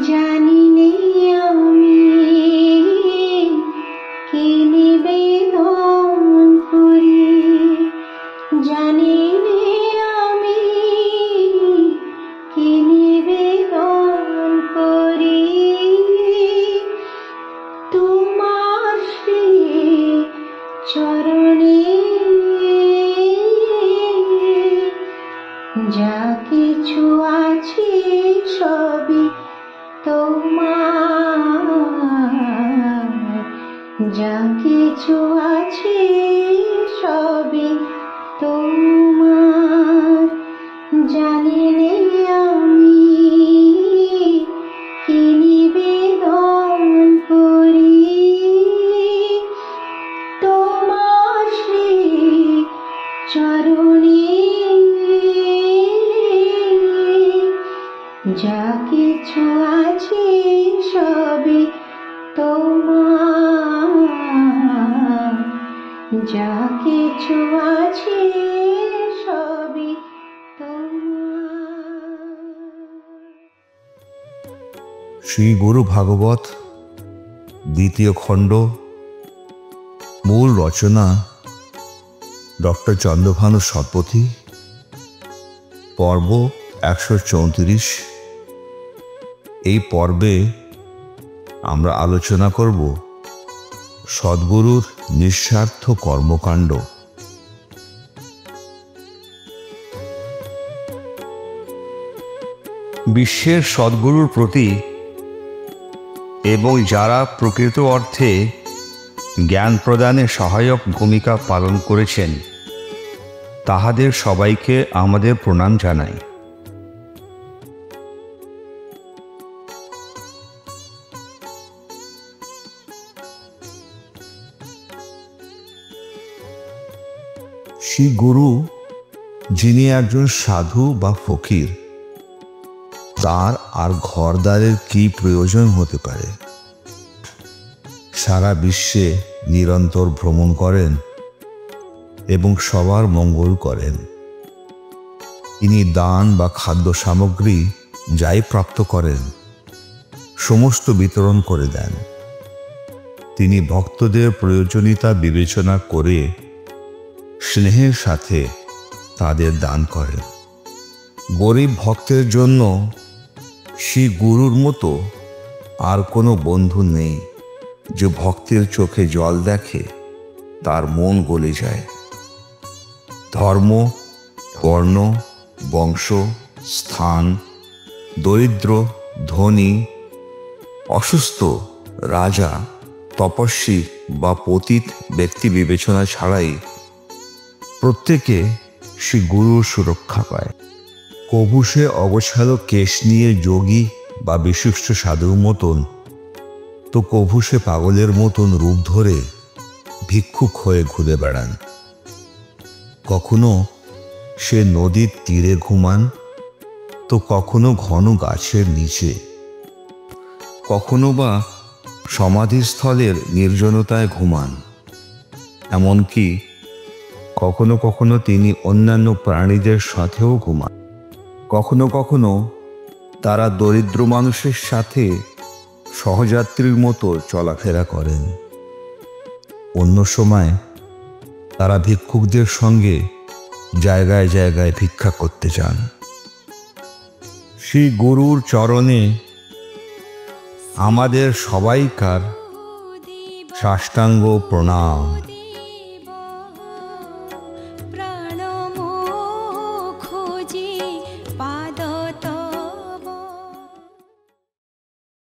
জানি নেই আমি কি নিবেদন করি, জানি নেই আমি কি নিবেদন করি, তোমার শ্রী চরণে যা কিছু আছে সবই তোমার, যা কিছু আছে সবই তোমার। জানি নেই আমি কি নিবেদন করি, তোমার শ্রী চরণে যা কিছু আছে সবই তোমার, যা কিছু আছে সবই তোমার। শ্রী গুরু ভাগবত দ্বিতীয় খণ্ড, মূল রচনা ডক্টর চন্দ্রভানু শতপথী, পর্ব 134। এই পর্বে আমরা আলোচনা করব সদ্গুরুর নিঃস্বার্থ কর্মকাণ্ড। বিশ্বের সদ্গুরুর প্রতি এবং যারা প্রকৃত অর্থে জ্ঞান প্রদানে সহায়ক ভূমিকা পালন করেছেন তাহাদের সবাইকে আমাদের প্রণাম জানাই। শ্রী গুরু, যিনি একজন সাধু বা ফকির, তার আর ঘরদ্বারের কি প্রয়োজন হতে পারে? সারা বিশ্বে নিরন্তর ভ্রমণ করেন এবং সবার মঙ্গল করেন। তিনি দান বা খাদ্য সামগ্রী যাই প্রাপ্ত করেন সমস্ত বিতরণ করে দেন। তিনি ভক্তদের প্রয়োজনীয়তা বিবেচনা করে স্নেহের সাথে তাদের দান করেন। গরিব ভক্তের জন্য শ্রী গুরুর মতো আর কোনো বন্ধু নেই যে ভক্তের চোখে জল দেখে তার মন গলে যায়। ধর্ম, বর্ণ, বংশ, স্থান, দরিদ্র, ধনী, অসুস্থ, রাজা, তপস্বী বা পতিত ব্যক্তি বিবেচনা ছাড়াই প্রত্যেকে শ্রী গুরুর সুরক্ষা পায়। কভু সে অগোছালো কেশ নিয়ে যোগী বা বিশিষ্ট সাধুর মতন, তো কভু সে পাগলের মতন রূপ ধরে ভিক্ষুক হয়ে ঘুরে বেড়ান। কখনো সে নদীর তীরে ঘুমান, তো কখনো ঘন গাছের নিচে, কখনো বা সমাধিস্থলের নির্জনতায় ঘুমান। এমনকি কখনো কখনো তিনি অন্যান্য প্রাণীদের সাথেও ঘুমান। কখনো কখনো তারা দরিদ্র মানুষের সাথে সহযাত্রীর মতো চলাফেরা করেন। অন্য সময় তারা ভিক্ষুকদের সঙ্গে জায়গায় জায়গায় ভিক্ষা করতে যান। শ্রী গুরুর চরণে আমাদের সবাইকার সাষ্টাঙ্গ প্রণাম।